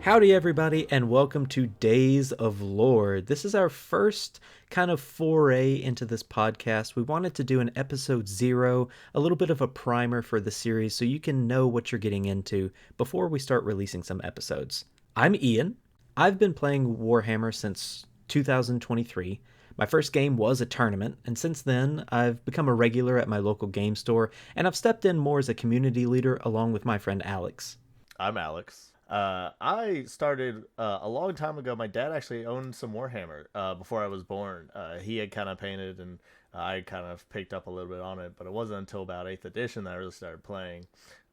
Howdy, everybody, and welcome to Days of Lore. This is our first kind of foray into this podcast. We wanted to do an episode 0, a little bit of a primer for the series so you can know what you're getting into before we start releasing some episodes. I'm Ian. I've been playing Warhammer since 2023. My first game was a tournament, and since then, I've become a regular at my local game store, and I've stepped in more as a community leader along with my friend Alex. I'm Alex. I started a long time ago. My dad actually owned some Warhammer before I was born. He had kind of painted, and I kind of picked up a little bit on it, but it wasn't until about 8th edition that I really started playing,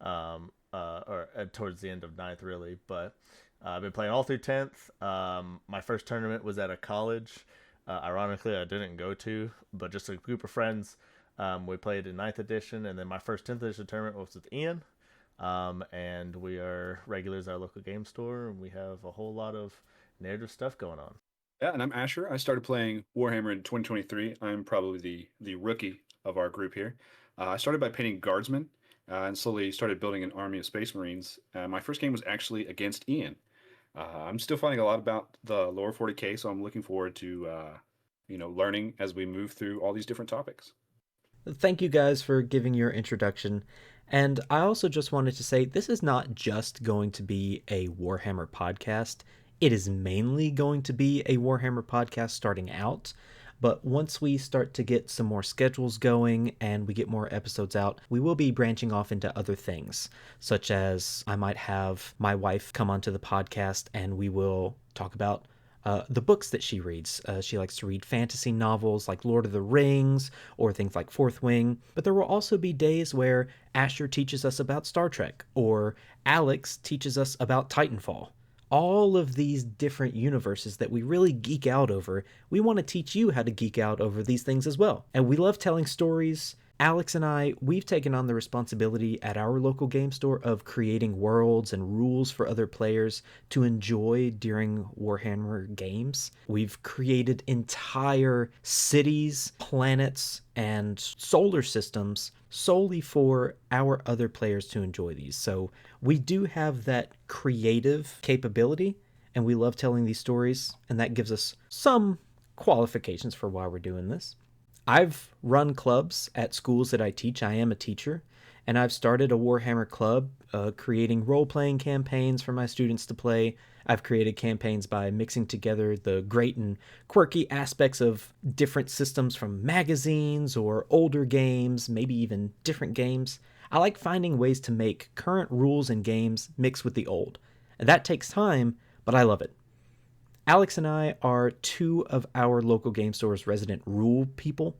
or towards the end of 9th, really. But I've been playing all through 10th. My first tournament was at a college. Ironically, I didn't go to, but just a group of friends. We played in 9th edition, and then my first 10th edition tournament was with Eian. And we are regulars at our local game store, and we have a whole lot of narrative stuff going on. Yeah, and I'm Asher. I started playing Warhammer in 2023. I'm probably the rookie of our group here. I started by painting guardsmen and slowly started building an army of Space Marines. My first game was actually against Eian. I'm still finding a lot about the lower 40K, so I'm looking forward to learning as we move through all these different topics. Thank you guys for giving your introduction. And I also just wanted to say this is not just going to be a Warhammer podcast. It is mainly going to be a Warhammer podcast starting out. But once we start to get some more schedules going and we get more episodes out, we will be branching off into other things, such as I might have my wife come onto the podcast and we will talk about the books that she reads. She likes to read fantasy novels like Lord of the Rings or things like Fourth Wing. But there will also be days where Asher teaches us about Star Trek or Alex teaches us about Titanfall. All of these different universes that we really geek out over, we want to teach you how to geek out over these things as well. And we love telling stories. Alex and I, we've taken on the responsibility at our local game store of creating worlds and rules for other players to enjoy during Warhammer games. We've created entire cities, planets, and solar systems solely for our other players to enjoy these. So we do have that creative capability, and we love telling these stories, and that gives us some qualifications for why we're doing this. I've run clubs at schools that I teach. I am a teacher, and I've started a Warhammer club, creating role-playing campaigns for my students to play. I've created campaigns by mixing together the great and quirky aspects of different systems from magazines or older games, maybe even different games. I like finding ways to make current rules and games mix with the old. And that takes time, but I love it. Alex and I are two of our local game store's resident rule people.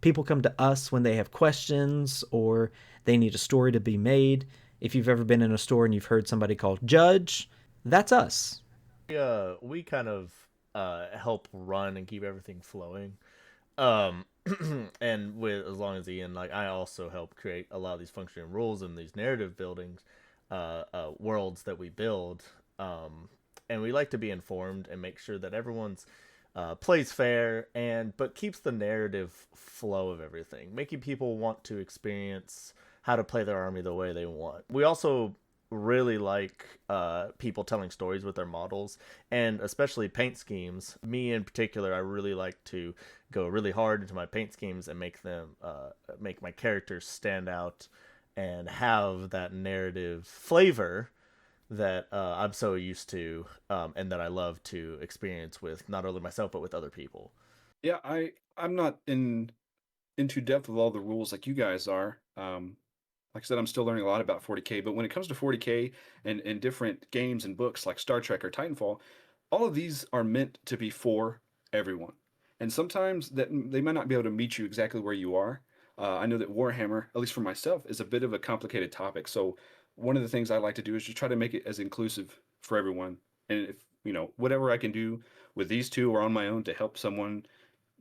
People come to us when they have questions or they need a story to be made. If you've ever been in a store and you've heard somebody called Judge, that's us. We kind of help run and keep everything flowing. And with as long as Eian, like I also help create a lot of these functioning rules and these narrative buildings, worlds that we build. And we like to be informed and make sure that everyone's plays fair but keeps the narrative flow of everything, making people want to experience how to play their army the way they want. We also really like people telling stories with their models, and especially paint schemes. Me in particular, I really like to go really hard into my paint schemes and make them make my characters stand out and have that narrative flavor that I'm so used to, and that I love to experience with not only myself but with other people. Yeah, I'm not into depth with all the rules like you guys are. Like I said, I'm still learning a lot about 40K, but when it comes to 40K and different games and books like Star Trek or Titanfall, all of these are meant to be for everyone. And sometimes that they might not be able to meet you exactly where you are. I know that Warhammer, at least for myself, is a bit of a complicated topic. So one of the things I like to do is just try to make it as inclusive for everyone. And if, whatever I can do with these two or on my own to help someone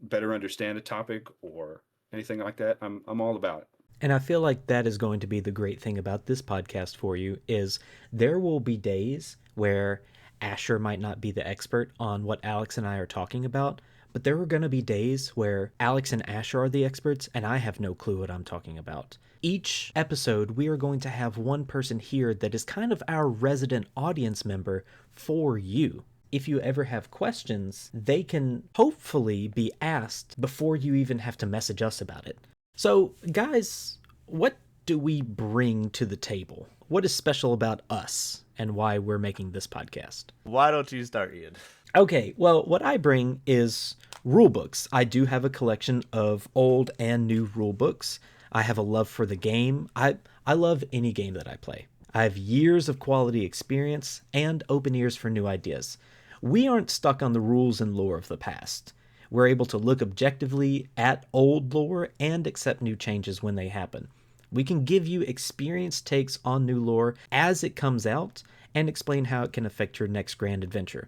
better understand a topic or anything like that, I'm all about it. And I feel like that is going to be the great thing about this podcast for you is there will be days where Asher might not be the expert on what Alex and I are talking about, but there are going to be days where Alex and Asher are the experts, and I have no clue what I'm talking about. Each episode, we are going to have one person here that is kind of our resident audience member for you. If you ever have questions, they can hopefully be asked before you even have to message us about it. So, guys, what do we bring to the table? What is special about us and why we're making this podcast? Why don't you start, Ian? Okay, well, what I bring is rule books. I do have a collection of old and new rule books. I have a love for the game. I love any game that I play. I have years of quality experience and open ears for new ideas. We aren't stuck on the rules and lore of the past. We're able to look objectively at old lore and accept new changes when they happen. We can give you experienced takes on new lore as it comes out and explain how it can affect your next grand adventure.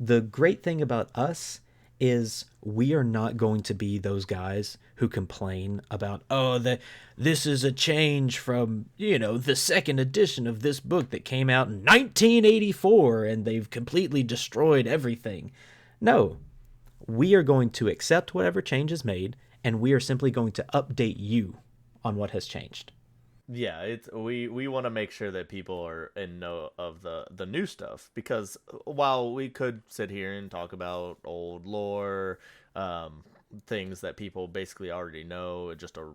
The great thing about us is we are not going to be those guys who complain about, this is a change from, the second edition of this book that came out in 1984 and they've completely destroyed everything. No, we are going to accept whatever change is made, and we are simply going to update you on what has changed. Yeah, we want to make sure that people are in know of the new stuff, because while we could sit here and talk about old lore, things that people basically already know, just to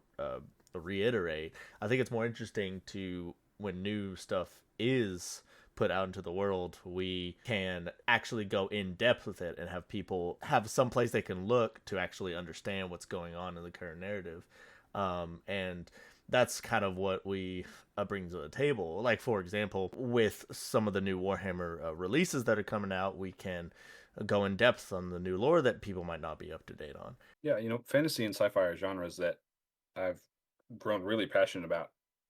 reiterate, I think it's more interesting to, when new stuff is put out into the world, we can actually go in depth with it and have people have some place they can look to actually understand what's going on in the current narrative, and that's kind of what we bring to the table. Like, for example, with some of the new Warhammer releases that are coming out, we can go in depth on the new lore that people might not be up to date on. Yeah, fantasy and sci-fi are genres that I've grown really passionate about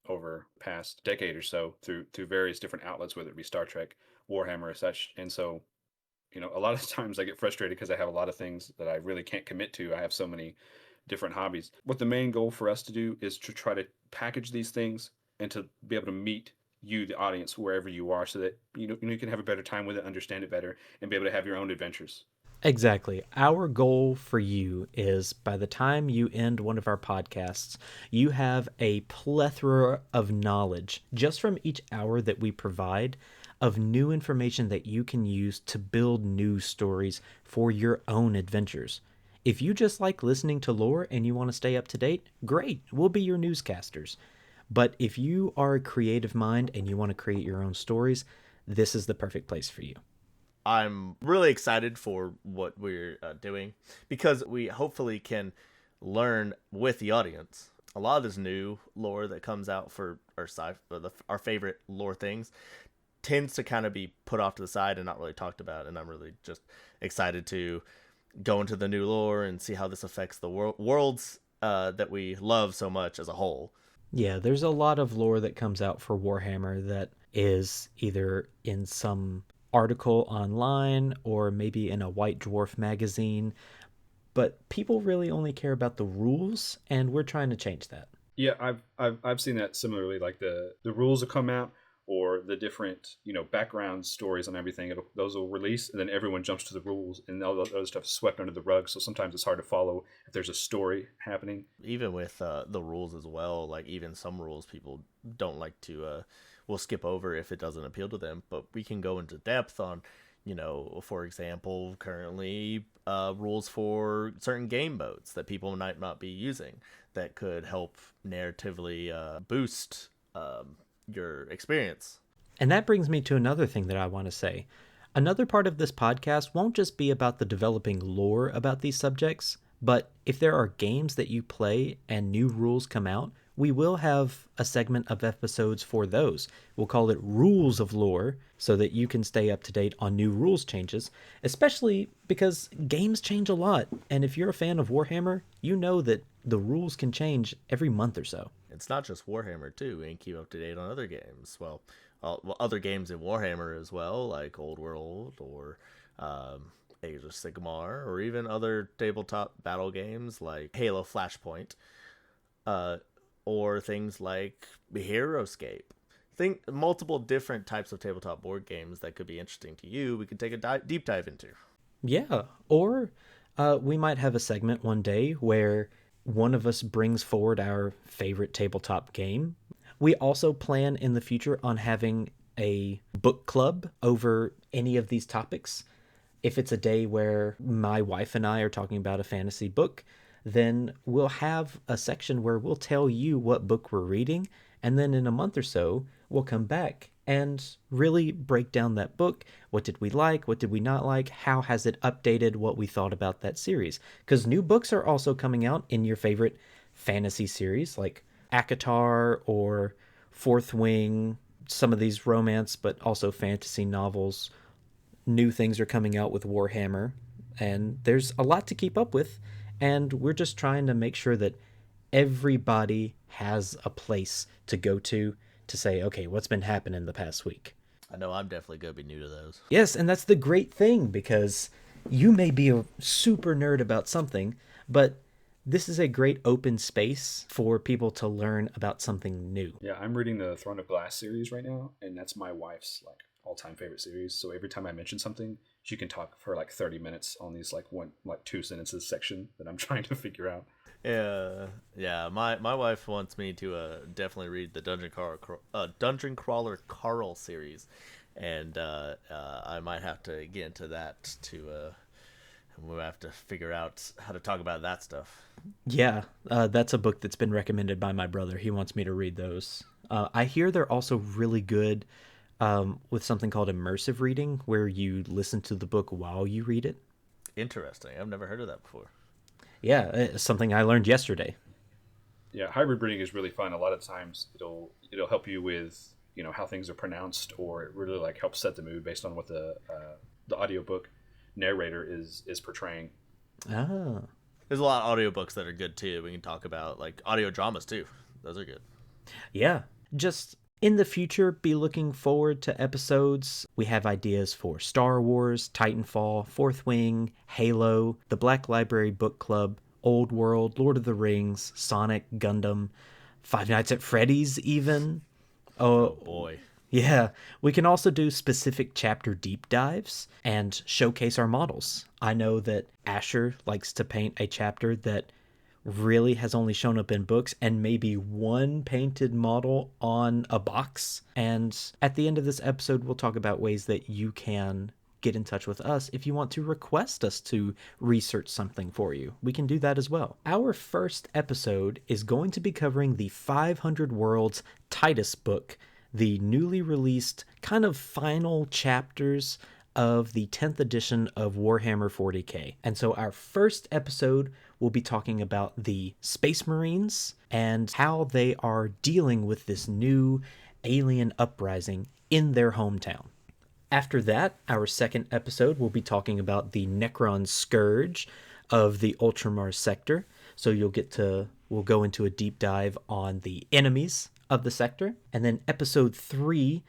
over the past decade or so through various different outlets, whether it be Star Trek, Warhammer, or such. And so, a lot of times I get frustrated because I have a lot of things that I really can't commit to. I have so many different hobbies. What the main goal for us to do is to try to package these things and to be able to meet you, the audience, wherever you are, so that you can have a better time with it, understand it better, and be able to have your own adventures. Exactly. Our goal for you is, by the time you end one of our podcasts, you have a plethora of knowledge just from each hour that we provide, of new information that you can use to build new stories for your own adventures. If you just like listening to lore and you want to stay up to date, great, we'll be your newscasters. But if you are a creative mind and you want to create your own stories, this is the perfect place for you. I'm really excited for what we're doing, because we hopefully can learn with the audience. A lot of this new lore that comes out for our favorite lore things tends to kind of be put off to the side and not really talked about, and I'm really just excited to go into the new lore and see how this affects the worlds that we love so much as a whole. Yeah, there's a lot of lore that comes out for Warhammer that is either in some article online or maybe in a White Dwarf magazine, but people really only care about the rules, and we're trying to change that. Yeah, I've seen that similarly. Like the rules will come out, or the different background stories and everything. Those will release, and then everyone jumps to the rules, and all the other stuff is swept under the rug. So sometimes it's hard to follow if there's a story happening. Even with the rules as well, like even some rules people don't like to will skip over if it doesn't appeal to them. But we can go into depth on, for example, currently rules for certain game modes that people might not be using that could help narratively boost your experience. And that brings me to another thing that I want to say. Another part of this podcast won't just be about the developing lore about these subjects, but if there are games that you play and new rules come out, we will have a segment of episodes for those. We'll call it Rules of Lore, so that you can stay up to date on new rules changes, especially because games change a lot. And if you're a fan of Warhammer, you know that the rules can change every month or so. It's not just Warhammer too. We can keep up to date on other games. Well, other games in Warhammer as well, like Old World or Age of Sigmar, or even other tabletop battle games like Halo Flashpoint, or things like Heroescape. Think multiple different types of tabletop board games that could be interesting to you. We could take a deep dive into. Yeah, or We might have a segment one day where one of us brings forward our favorite tabletop game. We also plan in the future on having a book club over any of these topics. If it's a day where my wife and I are talking about a fantasy book, then we'll have a section where we'll tell you what book we're reading, and then in a month or so, we'll come back and really break down that book. What did we like? What did we not like? How has it updated what we thought about that series? Because new books are also coming out in your favorite fantasy series, like ACOTAR or Fourth Wing, some of these romance, but also fantasy novels. New things are coming out with Warhammer, and there's a lot to keep up with, and we're just trying to make sure that everybody has a place to go to say, okay, what's been happening the past week. I know I'm definitely going to be new to those. Yes, and that's the great thing, because you may be a super nerd about something, but this is a great open space for people to learn about something new. Yeah, I'm reading the Throne of Glass series right now, and that's my wife's like all-time favorite series. So every time I mention something, she can talk for like 30 minutes on these like two sentences section that I'm trying to figure out. Yeah. My wife wants me to definitely read the Dungeon Crawler Carl series, and I might have to get into that we'll have to figure out how to talk about that stuff. Yeah, that's a book that's been recommended by my brother. He wants me to read those. I hear they're also really good with something called immersive reading, where you listen to the book while you read it. Interesting. I've never heard of that before. Yeah, it's something I learned yesterday. Yeah, hybrid reading is really fun. A lot of times it'll help you with how things are pronounced, or it really like helps set the mood based on what the audiobook narrator is portraying. Ah. There's a lot of audiobooks that are good too. We can talk about like audio dramas too. Those are good. Yeah. Just in the future, be looking forward to episodes. We have ideas for Star Wars, Titanfall, Fourth Wing, Halo, the Black Library Book Club, Old World, Lord of the Rings, Sonic, Gundam, Five Nights at Freddy's even. Oh boy. Yeah, we can also do specific chapter deep dives and showcase our models. I know that Asher likes to paint a chapter that really has only shown up in books and maybe one painted model on a box. And at the end of this episode, we'll talk about ways that you can get in touch with us if you want to request us to research something for you. We can do that as well. Our first episode is going to be covering the 500 Worlds Titus book, the newly released kind of final chapters of the 10th edition of Warhammer 40k. And so our first episode will be talking about the Space Marines and how they are dealing with this new alien uprising in their hometown. After that, our second episode will be talking about the Necron Scourge of the Ultramar sector. So we'll go into a deep dive on the enemies of the sector. And then episode 3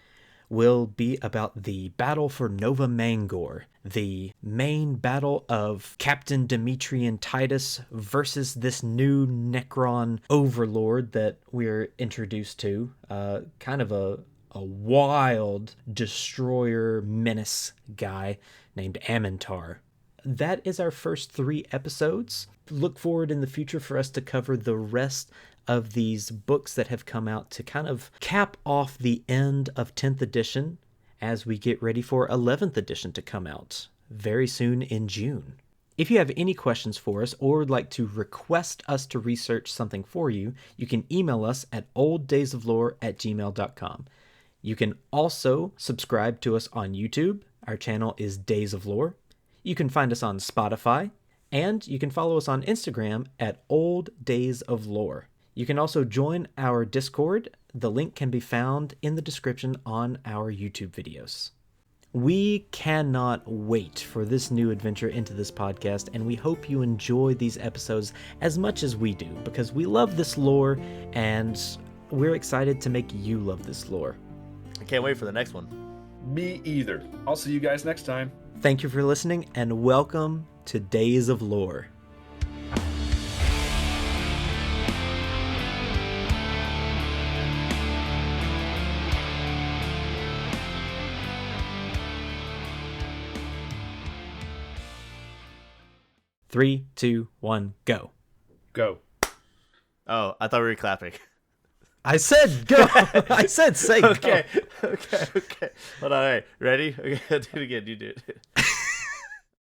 will be about the battle for Nova Mangor, the main battle of Captain Demetrian Titus versus this new Necron overlord that we're introduced to. Kind of a wild destroyer menace guy named Amintar. That is our first 3 episodes. Look forward in the future for us to cover the rest of these books that have come out to kind of cap off the end of 10th edition as we get ready for 11th edition to come out very soon in June. If you have any questions for us or would like to request us to research something for you, you can email us at olddaysoflore@gmail.com. You can also subscribe to us on YouTube. Our channel is Days of Lore. You can find us on Spotify, and you can follow us on Instagram at Old Days of Lore. You can also join our Discord. The link can be found in the description on our YouTube videos. We cannot wait for this new adventure into this podcast, and we hope you enjoy these episodes as much as we do, because we love this lore, and we're excited to make you love this lore. I can't wait for the next one. Me either. I'll see you guys next time. Thank you for listening, and welcome to Days of Lore. 3, 2, 1, go. Go. Oh, I thought we were clapping. I said go. I said say Okay, go. okay. Hold on. All right, ready? Okay, I'll do it again. You do it.